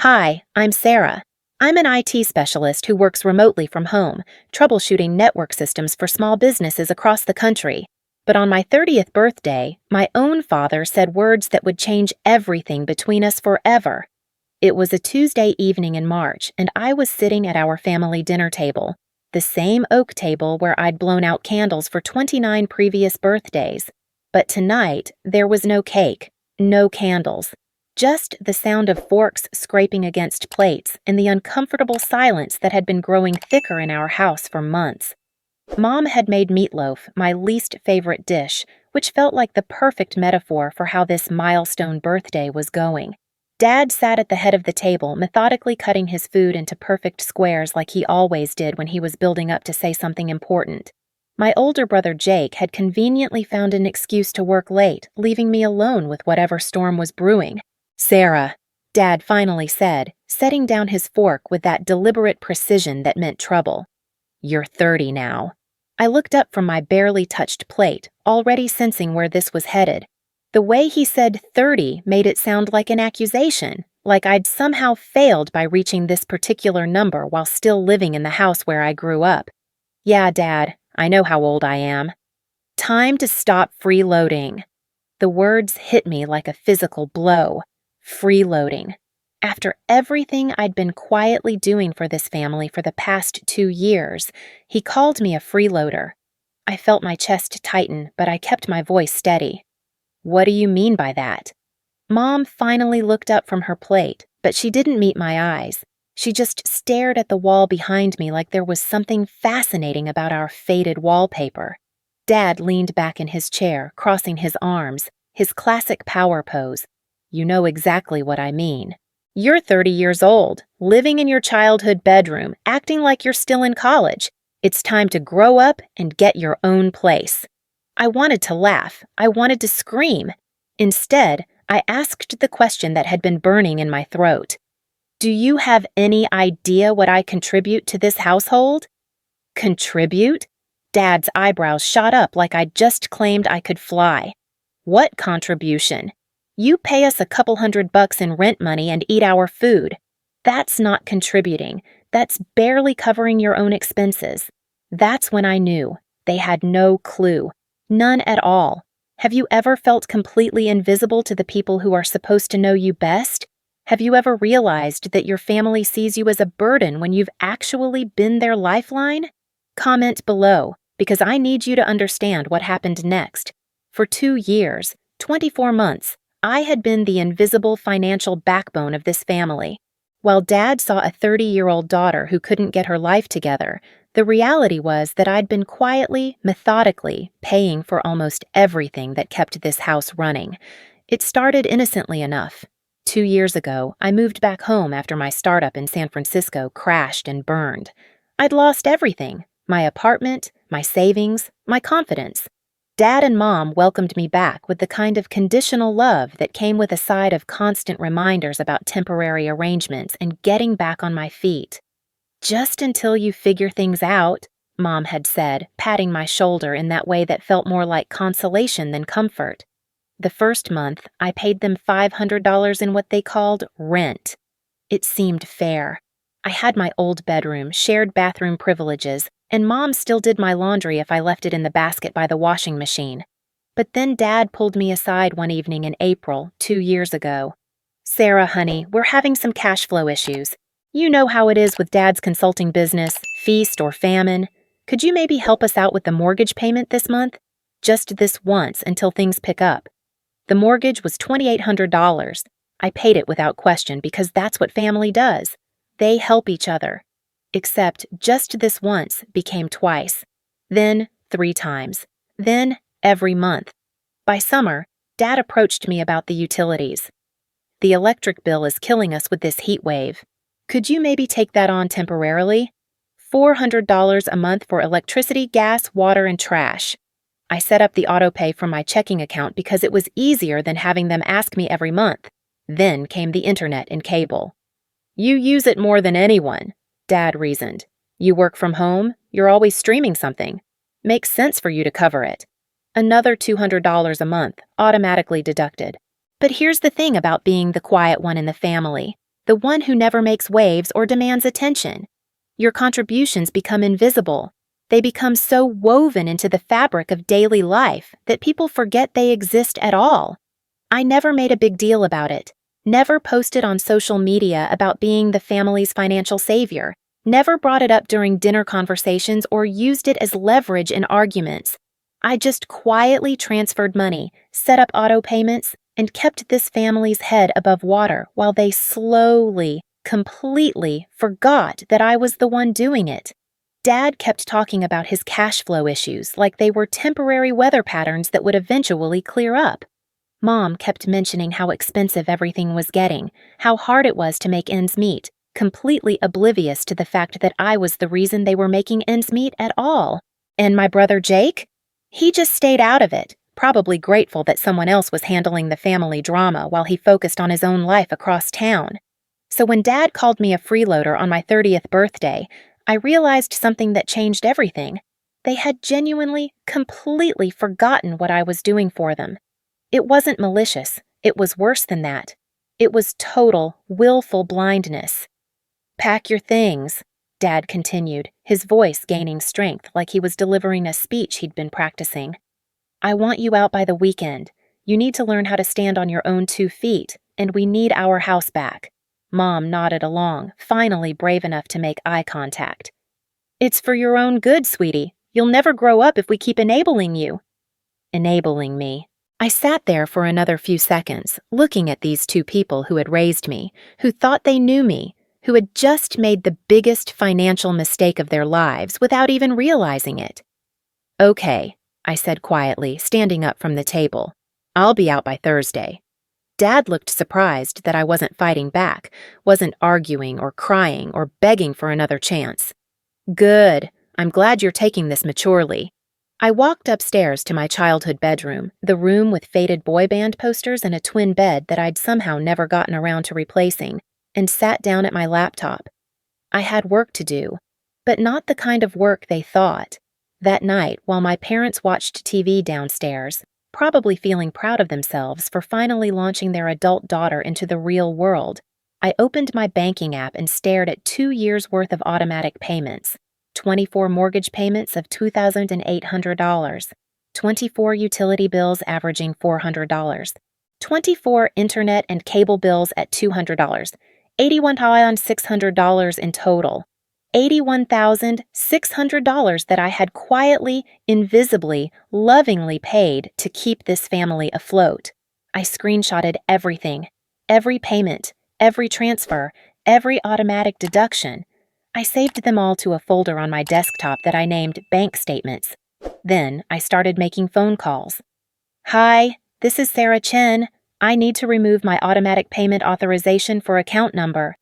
Hi, I'm Sarah. I'm an IT specialist who works remotely from home, troubleshooting network systems for small businesses across the country. But on my 30th birthday, my own father said words that would change everything between us forever. It was a Tuesday evening in March, and I was sitting at our family dinner table, the same oak table where I'd blown out candles for 29 previous birthdays. But tonight, there was no cake, no candles. Just the sound of forks scraping against plates and the uncomfortable silence that had been growing thicker in our house for months. Mom had made meatloaf, my least favorite dish, which felt like the perfect metaphor for how this milestone birthday was going. Dad sat at the head of the table, methodically cutting his food into perfect squares like he always did when he was building up to say something important. My older brother Jake had conveniently found an excuse to work late, leaving me alone with whatever storm was brewing. "Sarah," Dad finally said, setting down his fork with that deliberate precision that meant trouble. "You're 30 now." I looked up from my barely touched plate, already sensing where this was headed. The way he said 30 made it sound like an accusation, like I'd somehow failed by reaching this particular number while still living in the house where I grew up. "Yeah, Dad, I know how old I am." Time to stop freeloading. The words hit me like a physical blow. Freeloading. After everything I'd been quietly doing for this family for the past 2 years, he called me a freeloader. I felt my chest tighten, but I kept my voice steady. "What do you mean by that?" Mom finally looked up from her plate, but she didn't meet my eyes. She just stared at the wall behind me like there was something fascinating about our faded wallpaper. Dad leaned back in his chair, crossing his arms, his classic power pose. "You know exactly what I mean. You're 30 years old, living in your childhood bedroom, acting like you're still in college. It's time to grow up and get your own place." I wanted to laugh. I wanted to scream. Instead, I asked the question that had been burning in my throat. "Do you have any idea what I contribute to this household?" Contribute? Dad's eyebrows shot up like I'd just claimed I could fly. "What contribution? You pay us a couple $100 in rent money and eat our food. That's not contributing. That's barely covering your own expenses." That's when I knew. They had no clue. None at all. Have you ever felt completely invisible to the people who are supposed to know you best? Have you ever realized that your family sees you as a burden when you've actually been their lifeline? Comment below, because I need you to understand what happened next. For 2 years, 24 months, I had been the invisible financial backbone of this family. While Dad saw a 30-year-old daughter who couldn't get her life together, the reality was that I'd been quietly, methodically paying for almost everything that kept this house running. It started innocently enough. 2 years ago, I moved back home after my startup in San Francisco crashed and burned. I'd lost everything: my apartment, my savings, my confidence. Dad and Mom welcomed me back with the kind of conditional love that came with a side of constant reminders about temporary arrangements and getting back on my feet. "Just until you figure things out," Mom had said, patting my shoulder in that way that felt more like consolation than comfort. The first month, I paid them $500 in what they called rent. It seemed fair. I had my old bedroom, shared bathroom privileges, and Mom still did my laundry if I left it in the basket by the washing machine. But then Dad pulled me aside one evening in April, 2 years ago. "Sarah, honey, we're having some cash flow issues. You know how it is with Dad's consulting business, feast or famine. Could you maybe help us out with the mortgage payment this month? Just this once until things pick up." The mortgage was $2,800. I paid it without question because that's what family does. They help each other. Except just this once became twice. Then 3 times. Then every month. By summer, Dad approached me about the utilities. "The electric bill is killing us with this heat wave. Could you maybe take that on temporarily? $400 a month for electricity, gas, water, and trash." I set up the autopay from my checking account because it was easier than having them ask me every month. Then came the internet and cable. "You use it more than anyone," Dad reasoned. "You work from home, you're always streaming something. Makes sense for you to cover it." Another $200 a month, automatically deducted. But here's the thing about being the quiet one in the family. the one who never makes waves or demands attention. Your contributions become invisible. They become so woven into the fabric of daily life that people forget they exist at all. I never made a big deal about it, never posted on social media about being the family's financial savior, never brought it up during dinner conversations or used it as leverage in arguments. I just quietly transferred money, set up auto payments, and kept this family's head above water while they slowly, completely forgot that I was the one doing it. Dad kept talking about his cash flow issues like they were temporary weather patterns that would eventually clear up. Mom kept mentioning how expensive everything was getting, how hard it was to make ends meet, completely oblivious to the fact that I was the reason they were making ends meet at all. And my brother Jake? He just stayed out of it, probably grateful that someone else was handling the family drama while he focused on his own life across town. So when Dad called me a freeloader on my 30th birthday, I realized something that changed everything. They had genuinely, completely forgotten what I was doing for them. It wasn't malicious. It was worse than that. It was total, willful blindness. "Pack your things," Dad continued, his voice gaining strength like he was delivering a speech he'd been practicing. "I want you out by the weekend. You need to learn how to stand on your own 2 feet, and we need our house back." Mom nodded along, finally brave enough to make eye contact. "It's for your own good, sweetie. You'll never grow up if we keep enabling you." Enabling me. I sat there for another few seconds, looking at these 2 people who had raised me, who thought they knew me, who had just made the biggest financial mistake of their lives without even realizing it. "Okay," I said quietly, standing up from the table. "I'll be out by Thursday." Dad looked surprised that I wasn't fighting back, wasn't arguing or crying or begging for another chance. "Good. I'm glad you're taking this maturely." I walked upstairs to my childhood bedroom, the room with faded boy band posters and a twin bed that I'd somehow never gotten around to replacing, and sat down at my laptop. I had work to do, but not the kind of work they thought. That night, while my parents watched TV downstairs, probably feeling proud of themselves for finally launching their adult daughter into the real world, I opened my banking app and stared at 2 years' worth of automatic payments. 24 mortgage payments of $2,800, 24 utility bills averaging $400, 24 internet and cable bills at $200, $81,600 in total, $81,600 that I had quietly, invisibly, lovingly paid to keep this family afloat. I screenshotted everything, every payment, every transfer, every automatic deduction. I saved them all to a folder on my desktop that I named Bank Statements. Then I started making phone calls. "Hi, this is Sarah Chen. I need to remove my automatic payment authorization for account number."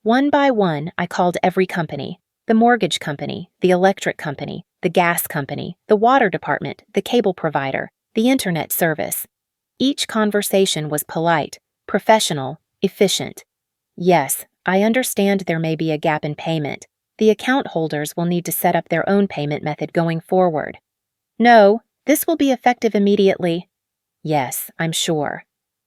One by one, I called every company: the mortgage company, the electric company, the gas company, the water department, the cable provider, the internet service. Each conversation was polite, professional, efficient. "Yes, I understand there may be a gap in payment. The account holders will need to set up their own payment method going forward." "No, this will be effective immediately." "Yes, I'm sure."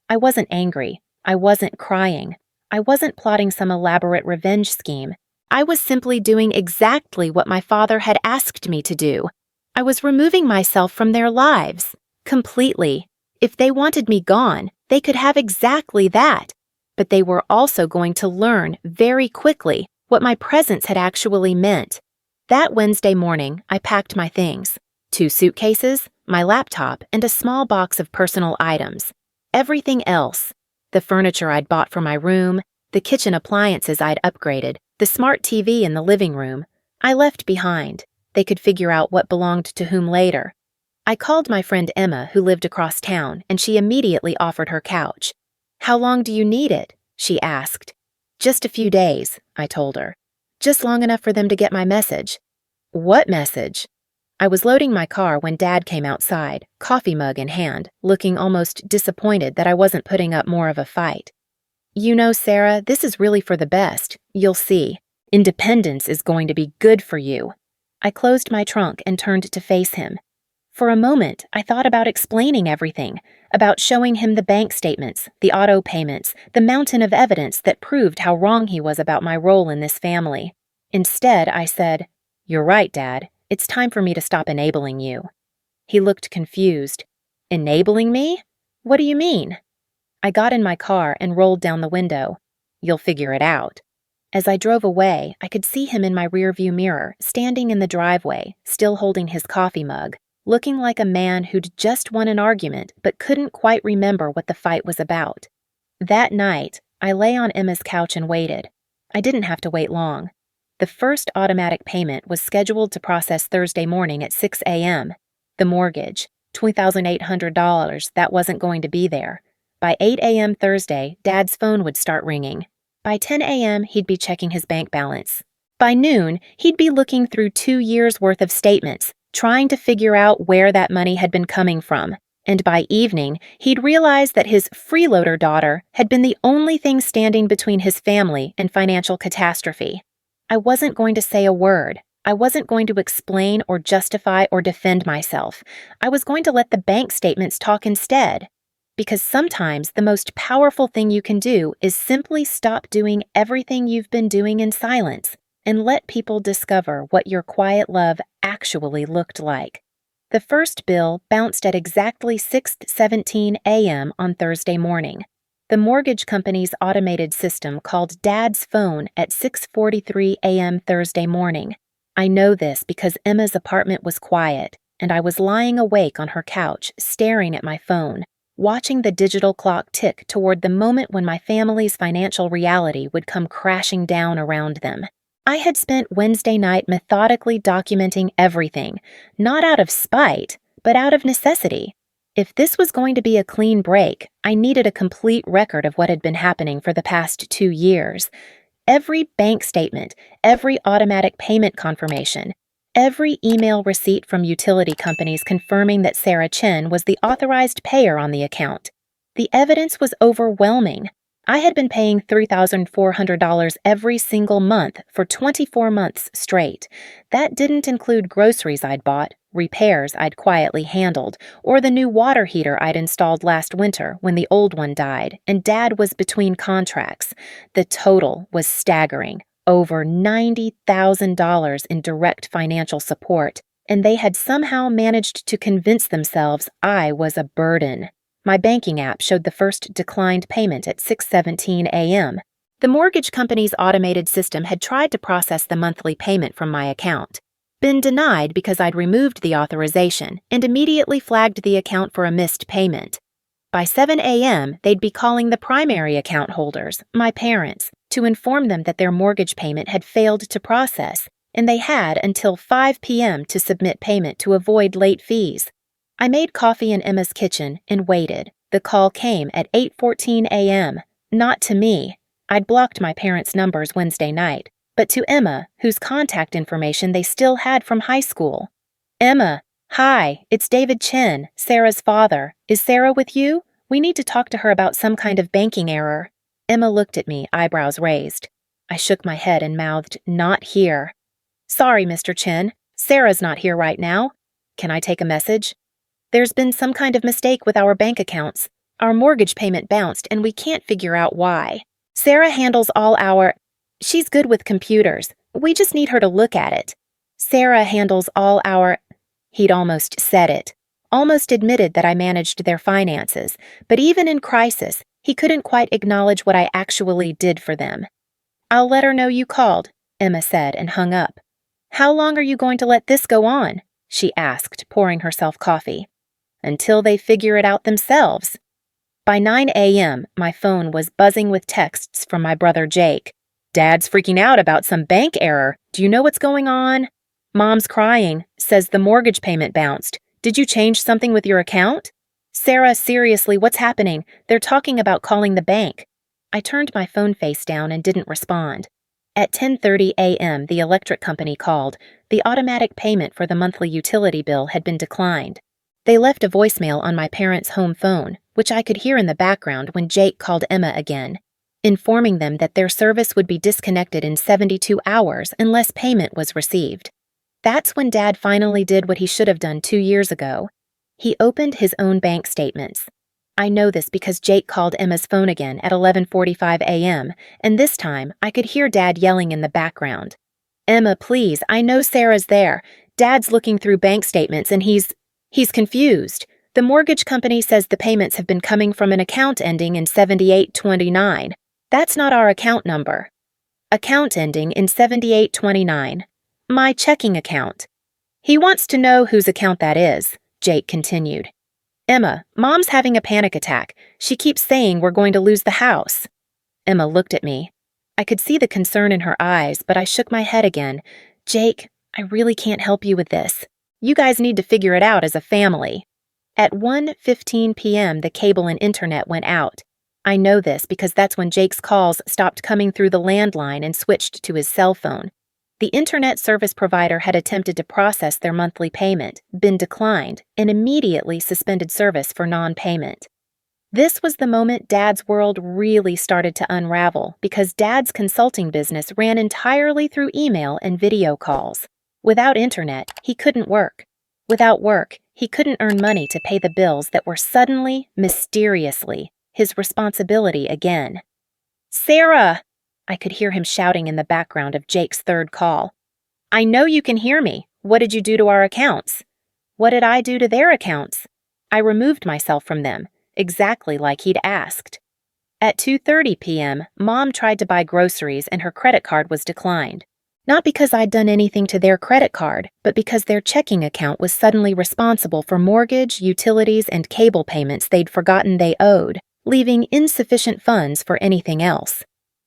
I wasn't angry. I wasn't crying. I wasn't plotting some elaborate revenge scheme. I was simply doing exactly what my father had asked me to do. I was removing myself from their lives, completely. If they wanted me gone, they could have exactly that. But they were also going to learn very quickly what my presence had actually meant. That Wednesday morning, I packed my things: 2 suitcases, my laptop, and a small box of personal items. Everything else, the furniture I'd bought for my room, the kitchen appliances I'd upgraded, the smart TV in the living room, I left behind. They could figure out what belonged to whom later. I called my friend Emma, who lived across town, and she immediately offered her couch. "How long do you need it?" she asked. "Just a few days," I told her. "Just long enough for them to get my message." "What message?" I was loading my car when Dad came outside, coffee mug in hand, looking almost disappointed that I wasn't putting up more of a fight. "You know, Sarah, this is really for the best. You'll see. Independence is going to be good for you." I closed my trunk and turned to face him. For a moment, I thought about explaining everything, about showing him the bank statements, the auto payments, the mountain of evidence that proved how wrong he was about my role in this family. Instead, I said, "You're right, Dad. It's time for me to stop enabling you." He looked confused. "Enabling me? What do you mean?" I got in my car and rolled down the window. "You'll figure it out." As I drove away, I could see him in my rearview mirror, standing in the driveway, still holding his coffee mug, looking like a man who'd just won an argument but couldn't quite remember what the fight was about. That night, I lay on Emma's couch and waited. I didn't have to wait long. The first automatic payment was scheduled to process Thursday morning at 6 a.m. The mortgage, $2,800, that wasn't going to be there. By 8 a.m. Thursday, Dad's phone would start ringing. By 10 a.m., he'd be checking his bank balance. By noon, he'd be looking through 2 years' worth of statements, trying to figure out where that money had been coming from. And by evening, he'd realize that his freeloader daughter had been the only thing standing between his family and financial catastrophe. I wasn't going to say a word. I wasn't going to explain or justify or defend myself. I was going to let the bank statements talk instead. Because sometimes the most powerful thing you can do is simply stop doing everything you've been doing in silence and let people discover what your quiet love actually looked like. The first bill bounced at exactly 6:17 a.m. on Thursday morning. The mortgage company's automated system called Dad's phone at 6:43 a.m. Thursday morning. I know this because Emma's apartment was quiet, and I was lying awake on her couch, staring at my phone, watching the digital clock tick toward the moment when my family's financial reality would come crashing down around them. I had spent Wednesday night methodically documenting everything, not out of spite, but out of necessity. If this was going to be a clean break, I needed a complete record of what had been happening for the past 2 years. Every bank statement, every automatic payment confirmation, every email receipt from utility companies confirming that Sarah Chen was the authorized payer on the account. The evidence was overwhelming. I had been paying $3,400 every single month for 24 months straight. That didn't include groceries I'd bought, repairs I'd quietly handled, or the new water heater I'd installed last winter when the old one died and Dad was between contracts. The total was staggering. Over $90,000 in direct financial support, and they had somehow managed to convince themselves I was a burden. My banking app showed the first declined payment at 6:17 a.m. The mortgage company's automated system had tried to process the monthly payment from my account, been denied because I'd removed the authorization, and immediately flagged the account for a missed payment. By 7 a.m., they'd be calling the primary account holders, my parents, to inform them that their mortgage payment had failed to process, and they had until 5 p.m. to submit payment to avoid late fees. I made coffee in Emma's kitchen and waited. The call came at 8:14 a.m. Not to me. I'd blocked my parents' numbers Wednesday night, but to Emma, whose contact information they still had from high school. "Emma, hi, it's David Chen, Sarah's father. Is Sarah with you? We need to talk to her about some kind of banking error." Emma looked at me, eyebrows raised. I shook my head and mouthed, "Not here." "Sorry, Mr. Chen. Sarah's not here right now. Can I take a message?" "There's been some kind of mistake with our bank accounts. Our mortgage payment bounced and we can't figure out why. Sarah handles all our... She's good with computers. We just need her to look at it. Sarah handles all our... He'd almost said it. Almost admitted that I managed their finances, but even in crisis, he couldn't quite acknowledge what I actually did for them. "I'll let her know you called," Emma said and hung up. "How long are you going to let this go on?" she asked, pouring herself coffee. "Until they figure it out themselves." By 9 a.m., my phone was buzzing with texts from my brother Jake. "Dad's freaking out about some bank error. Do you know what's going on?" "Mom's crying, says the mortgage payment bounced. Did you change something with your account?" "Sarah, seriously, what's happening? They're talking about calling the bank." I turned my phone face down and didn't respond. At 10:30 a.m., the electric company called. The automatic payment for the monthly utility bill had been declined. They left a voicemail on my parents' home phone, which I could hear in the background when Jake called Emma again, informing them that their service would be disconnected in 72 hours unless payment was received. That's when Dad finally did what he should have done 2 years ago. He opened his own bank statements. I know this because Jake called Emma's phone again at 11:45 a.m., and this time I could hear Dad yelling in the background. Emma, please, I know Sarah's there. Dad's looking through bank statements and he's confused. The mortgage company says the payments have been coming from an account ending in 7829. That's not our account number. Account ending in 7829. My checking account. He wants to know whose account that is, Jake continued. Emma, Mom's having a panic attack. She keeps saying we're going to lose the house. Emma looked at me. I could see the concern in her eyes, but I shook my head again. Jake, I really can't help you with this. You guys need to figure it out as a family. At 1:15 p.m., the cable and internet went out. I know this because that's when Jake's calls stopped coming through the landline and switched to his cell phone. The internet service provider had attempted to process their monthly payment, been declined, and immediately suspended service for non-payment. This was the moment Dad's world really started to unravel because Dad's consulting business ran entirely through email and video calls. Without internet, he couldn't work. Without work, he couldn't earn money to pay the bills that were suddenly, mysteriously, his responsibility again. Sarah! I could hear him shouting in the background of Jake's third call. I know you can hear me. What did you do to our accounts? What did I do to their accounts? I removed myself from them, exactly like he'd asked. At 2:30 p.m., Mom tried to buy groceries and her credit card was declined. Not because I'd done anything to their credit card, but because their checking account was suddenly responsible for mortgage, utilities, and cable payments they'd forgotten they owed, leaving insufficient funds for anything else.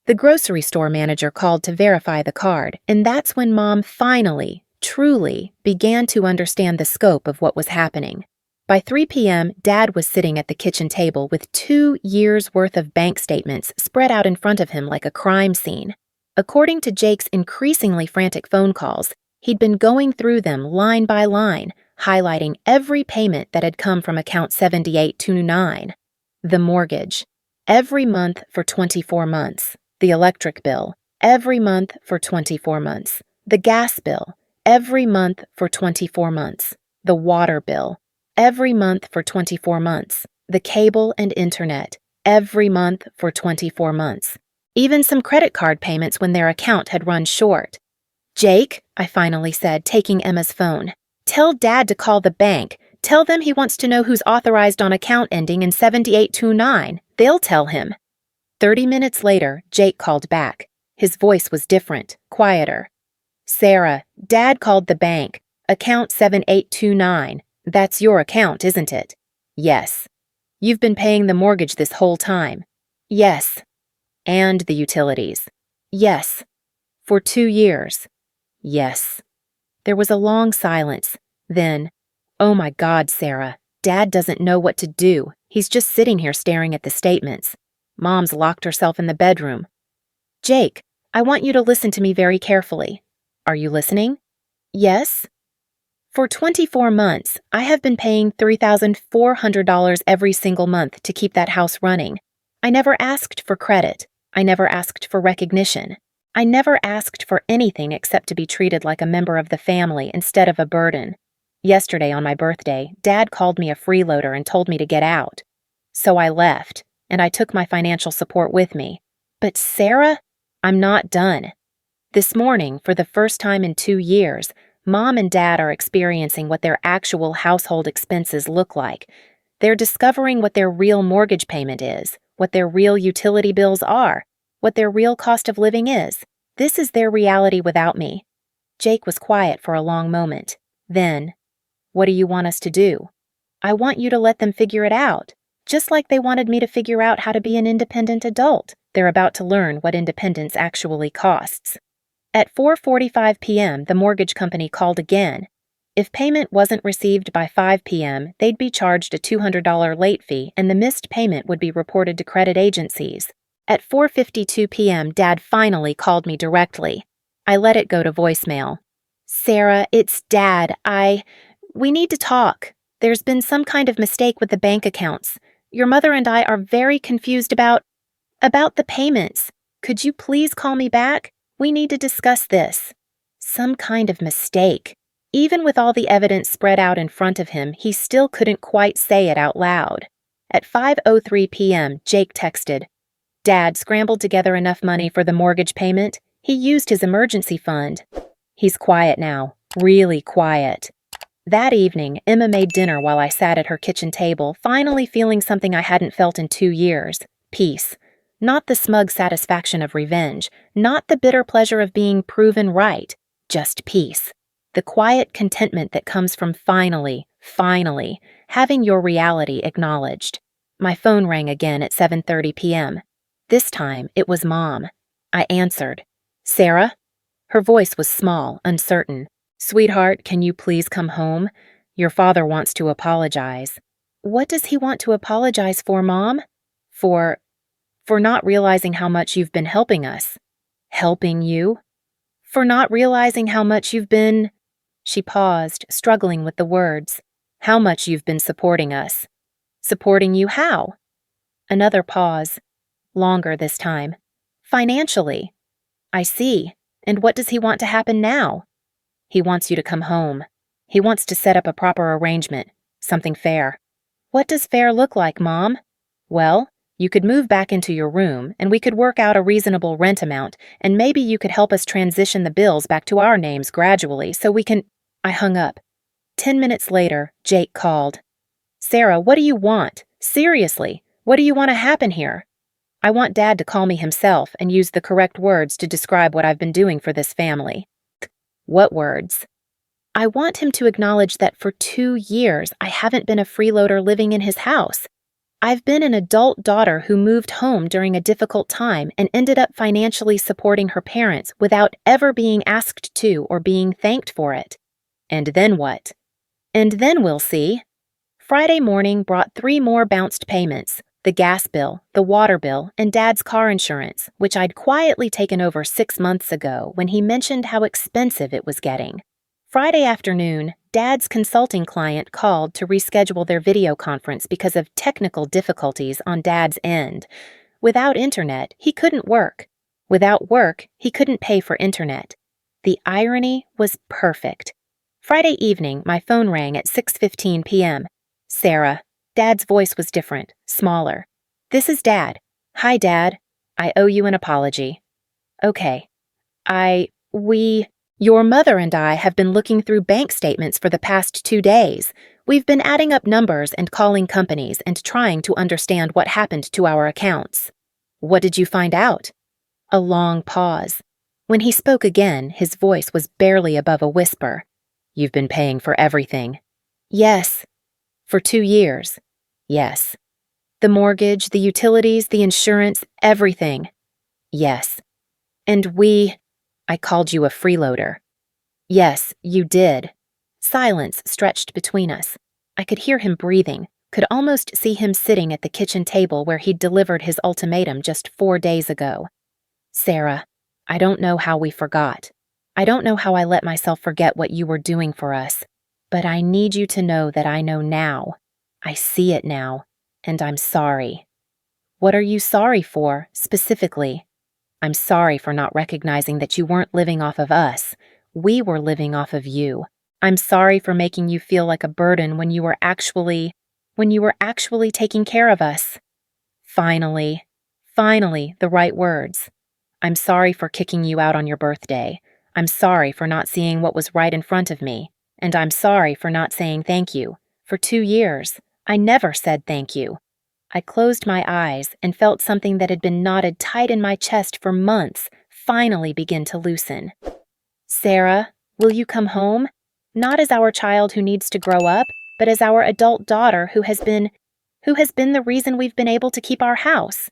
The grocery store manager called to verify the card, and that's when Mom finally, truly, began to understand the scope of what was happening. By 3 p.m., Dad was sitting at the kitchen table with 2 years' worth of bank statements spread out in front of him like a crime scene. According to Jake's increasingly frantic phone calls, he'd been going through them line by line, highlighting every payment that had come from account 7829. The mortgage, every month for 24 months. The electric bill, every month for 24 months. The gas bill, every month for 24 months. The water bill, every month for 24 months. The cable and internet, every month for 24 months. Even some credit card payments when their account had run short. Jake, I finally said, taking Emma's phone, tell Dad to call the bank. Tell them he wants to know who's authorized on account ending in 7829. They'll tell him. 30 minutes later, Jake called back. His voice was different, quieter. Sarah, Dad called the bank. Account 7829. That's your account, isn't it? Yes. You've been paying the mortgage this whole time. Yes. And the utilities. Yes. For 2 years. Yes. There was a long silence. Then, oh my God, Sarah, Dad doesn't know what to do. He's just sitting here staring at the statements. Mom's locked herself in the bedroom. Jake, I want you to listen to me very carefully. Are you listening? Yes? For 24 months, I have been paying $3,400 every single month to keep that house running. I never asked for credit. I never asked for recognition. I never asked for anything except to be treated like a member of the family instead of a burden. Yesterday on my birthday, Dad called me a freeloader and told me to get out. So I left, and I took my financial support with me. But Sarah, I'm not done. This morning, for the first time in 2 years, Mom and Dad are experiencing what their actual household expenses look like. They're discovering what their real mortgage payment is, what their real utility bills are, what their real cost of living is. This is their reality without me. Jake was quiet for a long moment. Then, what do you want us to do? I want you to let them figure it out, just like they wanted me to figure out how to be an independent adult. They're about to learn what independence actually costs. At 4:45 p.m., the mortgage company called again. If payment wasn't received by 5 p.m., they'd be charged a $200 late fee and the missed payment would be reported to credit agencies. At 4:52 p.m., Dad finally called me directly. I let it go to voicemail. Sarah, it's Dad. We need to talk. There's been some kind of mistake with the bank accounts. Your mother and I are very confused about the payments. Could you please call me back? We need to discuss this. Some kind of mistake. Even with all the evidence spread out in front of him, he still couldn't quite say it out loud. At 5:03 p.m., Jake texted, "Dad scrambled together enough money for the mortgage payment. He used his emergency fund." He's quiet now, really quiet. That evening, Emma made dinner while I sat at her kitchen table, finally feeling something I hadn't felt in 2 years: peace. Not the smug satisfaction of revenge, not the bitter pleasure of being proven right, just peace. The quiet contentment that comes from finally having your reality acknowledged. My phone rang again at 7:30 p.m. This time, it was Mom. I answered. "Sarah?" Her voice was small, uncertain. "Sweetheart, can you please come home? Your father wants to apologize." "What does he want to apologize for, Mom?" For not realizing how much you've been helping us." "Helping you?" "For not realizing how much you've been—" She paused, struggling with the words. "How much you've been supporting us." "Supporting you how?" Another pause. Longer this time. "Financially." "I see. And what does he want to happen now?" "He wants you to come home. He wants to set up a proper arrangement, something fair." "What does fair look like, Mom?" "Well, you could move back into your room, and we could work out a reasonable rent amount, and maybe you could help us transition the bills back to our names gradually so we can—" I hung up. 10 minutes later, Jake called. "Sarah, what do you want? Seriously, what do you want to happen here?" "I want Dad to call me himself and use the correct words to describe what I've been doing for this family." "What words?" "I want him to acknowledge that for 2 years I haven't been a freeloader living in his house. I've been an adult daughter who moved home during a difficult time and ended up financially supporting her parents without ever being asked to or being thanked for it." "And then what?" "And then we'll see." Friday morning brought 3 more bounced payments: the gas bill, the water bill, and Dad's car insurance, which I'd quietly taken over 6 months ago when he mentioned how expensive it was getting. Friday afternoon, Dad's consulting client called to reschedule their video conference because of technical difficulties on Dad's end. Without internet, he couldn't work. Without work, he couldn't pay for internet. The irony was perfect. Friday evening, my phone rang at 6:15 p.m. "Sarah." Dad's voice was different, smaller. "This is Dad." "Hi, Dad. I owe you an apology." "Okay. Your mother and I have been looking through bank statements for the past 2 days. We've been adding up numbers and calling companies and trying to understand what happened to our accounts." "What did you find out?" A long pause. When he spoke again, his voice was barely above a whisper. "You've been paying for everything." "Yes." "For 2 years." "Yes." "The mortgage, the utilities, the insurance, everything." "Yes." "And I called you a freeloader." "Yes, you did." Silence stretched between us. I could hear him breathing, could almost see him sitting at the kitchen table where he'd delivered his ultimatum just 4 days ago. "Sarah, I don't know how we forgot. I don't know how I let myself forget what you were doing for us. But I need you to know that I know now. I see it now, and I'm sorry." "What are you sorry for, specifically?" "I'm sorry for not recognizing that you weren't living off of us. We were living off of you. I'm sorry for making you feel like a burden when you were actually taking care of us." Finally, the right words. "I'm sorry for kicking you out on your birthday. I'm sorry for not seeing what was right in front of me. And I'm sorry for not saying thank you. For 2 years, I never said thank you." I closed my eyes and felt something that had been knotted tight in my chest for months finally begin to loosen. "Sarah, will you come home? Not as our child who needs to grow up, but as our adult daughter who has been the reason we've been able to keep our house."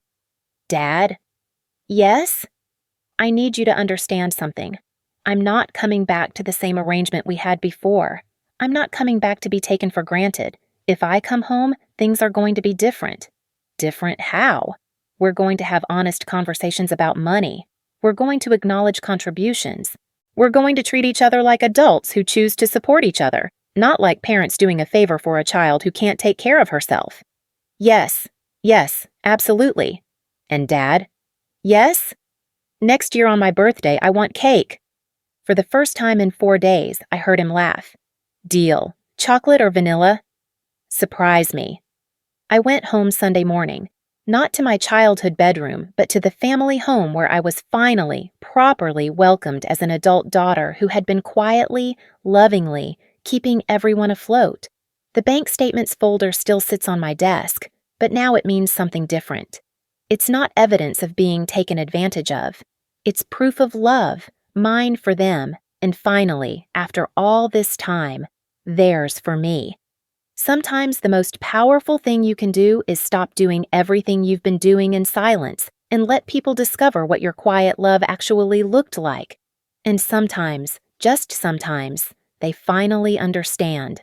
"Dad?" "Yes?" "I need you to understand something. I'm not coming back to the same arrangement we had before. I'm not coming back to be taken for granted. If I come home, things are going to be different." "Different how?" "We're going to have honest conversations about money. We're going to acknowledge contributions. We're going to treat each other like adults who choose to support each other, not like parents doing a favor for a child who can't take care of herself." Yes, absolutely." "And Dad?" "Yes?" "Next year on my birthday, I want cake." For the first time in 4 days, I heard him laugh. "Deal. Chocolate or vanilla?" "Surprise me." I went home Sunday morning, not to my childhood bedroom, but to the family home where I was finally, properly welcomed as an adult daughter who had been quietly, lovingly, keeping everyone afloat. The bank statements folder still sits on my desk, but now it means something different. It's not evidence of being taken advantage of. It's proof of love, mine for them, and finally, after all this time, theirs for me. Sometimes the most powerful thing you can do is stop doing everything you've been doing in silence and let people discover what your quiet love actually looked like. And sometimes, just sometimes, they finally understand.